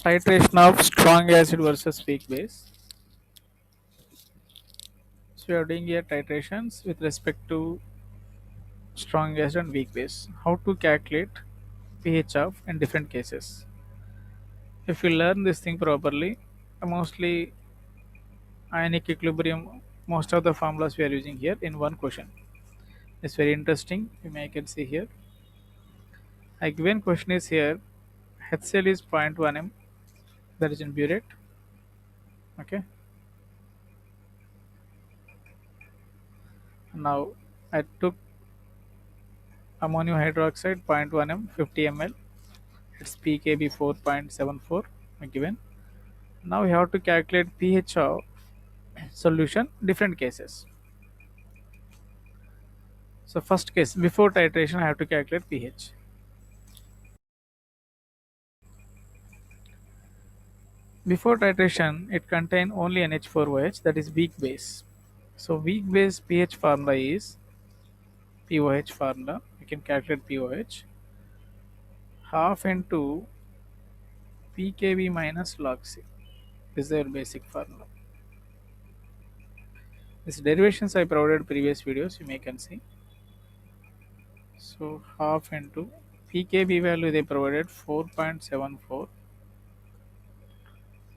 Titration of strong acid versus weak base. So we are doing here titrations with respect to strong acid and weak base. How to calculate pH of in different cases. If you learn this thing properly, mostly ionic equilibrium, most of the formulas we are using here in one question. It's very interesting. You may can see here. A given question is here. HCl is 0.1 m. That is in burette. Okay. Now I took ammonium hydroxide 0.1 m 50 ml. It's pKb 4.74 given. Now we have to calculate pH of solution different cases. So first case before titration I have to calculate pH. Before titration it contain only NH4OH, that is weak base. So weak base pH formula is POH formula. We can calculate POH half into pKb minus log C. This is their basic formula. These derivations I provided previous videos, you may can see. So half into pKb value they provided 4.74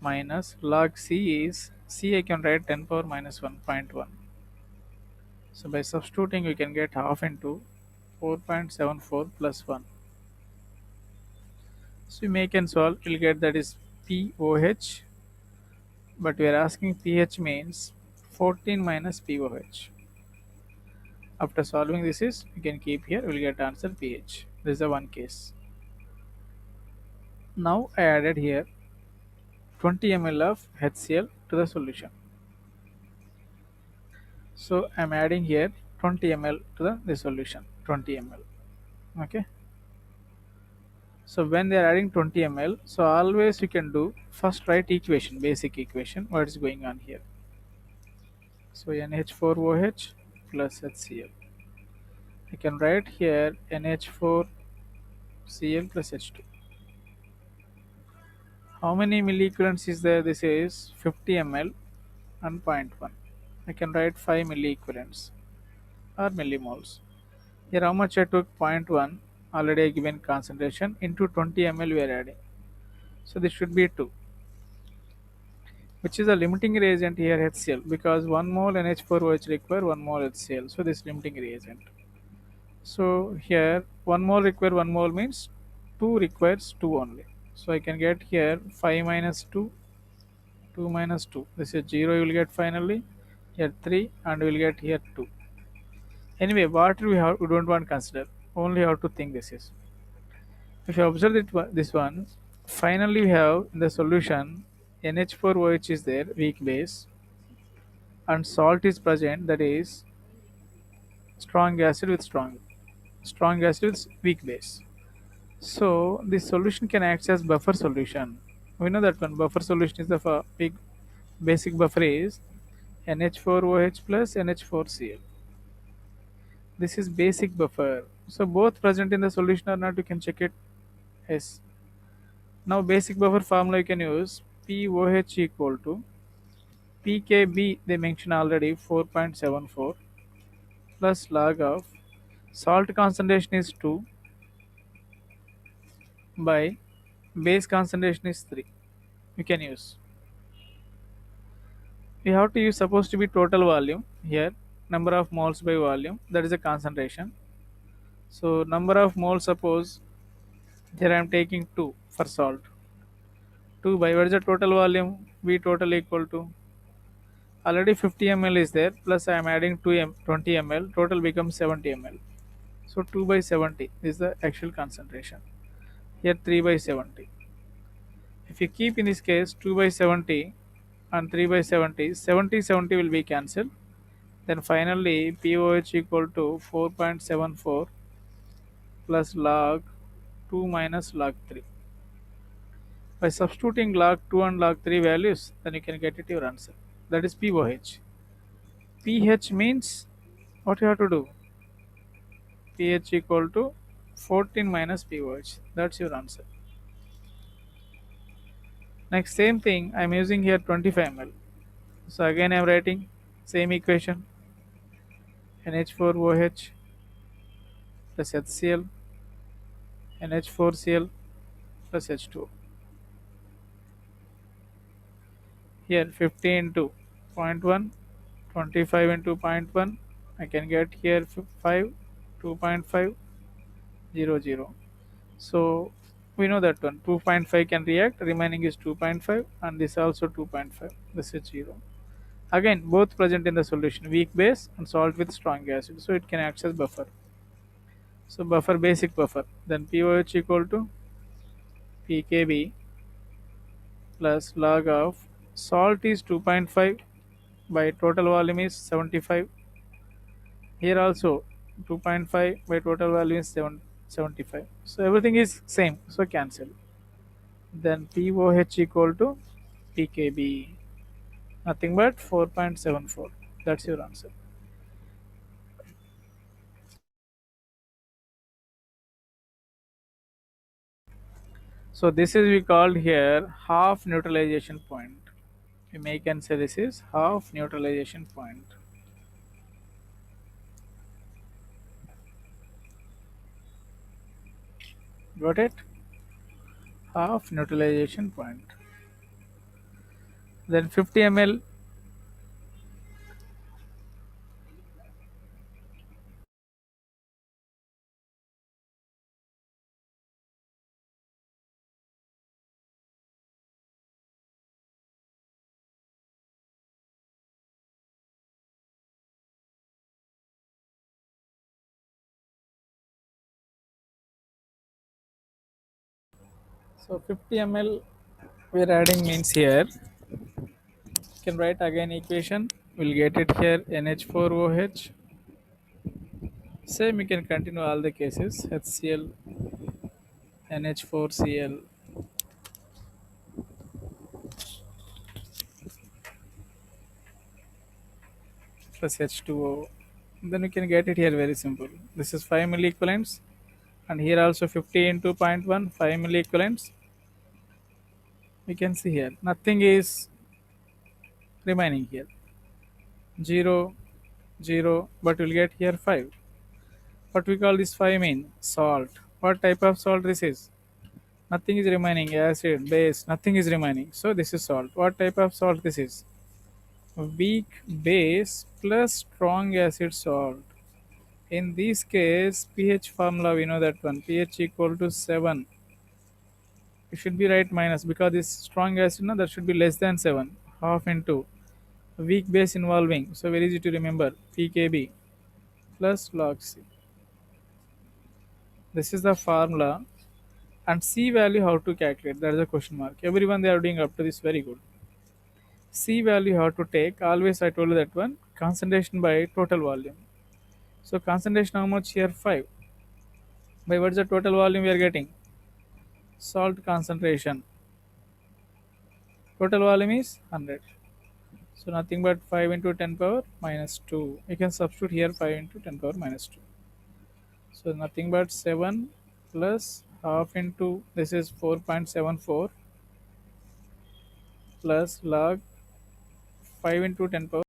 minus log C is C I can write 10 power minus 1.1. So by substituting we can get half into 4.74 plus 1. So we make and solve, we'll get that is POH, but we are asking pH means 14 minus POH. After solving this is, we can keep here, we'll get answer pH. This is the one case. Now I added here 20 ml of HCl to the solution. So I'm adding here 20 ml to the solution, 20 ml. Okay. So when they are adding 20 ml, so always you can do first write equation, basic equation, what is going on here. So NH4OH plus HCl. I can write here NH4Cl plus H2. How many milliequivalents is there? This is 50 ml and 0.1. I can write 5 milliequivalents or millimoles. Here how much I took 0.1 already given concentration into 20 ml we are adding. So this should be 2, which is a limiting reagent here HCl, because 1 mole NH4OH require 1 mole HCl. So this limiting reagent. So here 1 mole require 1 mole means 2 requires 2 only. So I can get here 5 minus 2, 2 minus 2. This is 0 you will get finally. Here 3 and we will get here 2. Anyway, what we don't want to consider. Only how to think this is. If you observe this one, finally we have in the solution NH4OH is there, weak base, and salt is present, that is strong acid with strong acid with weak base. So this solution can act as buffer solution. We know that one buffer solution is the big basic buffer is NH4OH plus NH4Cl. This is basic buffer. So both present in the solution or not, you can check it. Yes. Now basic buffer formula you can use POH equal to pKb, they mentioned already 4.74 plus log of salt concentration is 2 by base concentration is 3. You can use. We have to use supposed to be total volume here, number of moles by volume, that is a concentration. So number of moles, suppose here I am taking 2 for salt. 2 by what is the total volume? V total equal to already 50 ml is there, plus I am adding 20 ml, total becomes 70 ml. So 2 by 70 is the actual concentration. Here 3 by 70. If you keep in this case 2 by 70 and 3 by 70, 70 will be cancelled. Then finally POH equal to 4.74 plus log 2 minus log 3. By substituting log 2 and log 3 values, then you can get it your answer. That is POH. pH means what you have to do? pH equal to 14 minus POH. That's your answer. Next, same thing, I'm using here 25 ml. So again, I'm writing same equation, NH4OH plus HCl, NH4Cl plus H2. Here 50 into zero point 0.1, 25 into zero point 0.1, I can get here 5, 2.5, 0, 0. So we know that one 2.5 can react, remaining is 2.5, and this also 2.5. This is 0. Again, both present in the solution, weak base and salt with strong acid. So it can act as buffer. So buffer, basic buffer. Then pOH equal to pKb plus log of salt is 2.5 by total volume is 75. Here also 2.5 by total volume is 75. So everything is same. So cancel. Then pOH equal to pKb. Nothing but 4.74. That's your answer. So this is we called here half neutralization point. We may can say this is half neutralization point. Got it? Half neutralization point. Then 50 ml. So 50 ml we are adding means here. You can write again equation. We'll get it here NH4OH. Same you can continue all the cases HCl, NH4Cl plus H2O. Then we can get it here very simple. This is 5 milliequivalents, and here also 50 into zero point 0.1, 5 milliequivalents. We can see here nothing is remaining here. 0, 0, but we'll get here 5. What we call this 5 mean? Salt. What type of salt this is? Nothing is remaining. Acid, base, nothing is remaining. So this is salt. What type of salt this is? Weak base plus strong acid salt. In this case, pH formula we know that one, pH equal to 7. It should be right minus because this strong acid, no, that should be less than 7. Half into weak base involving. So very easy to remember. pKb plus log C. This is the formula. And C value how to calculate? That is a question mark. Everyone they are doing up to this very good. C value how to take? Always I told you that one. Concentration by total volume. So concentration how much here? 5. By what is the total volume we are getting? Salt concentration. Total volume is 100. So nothing but 5 into 10 power minus 2. You can substitute here 5 into 10 power minus 2. So nothing but 7 plus half into this is 4.74 plus log 5 into 10 power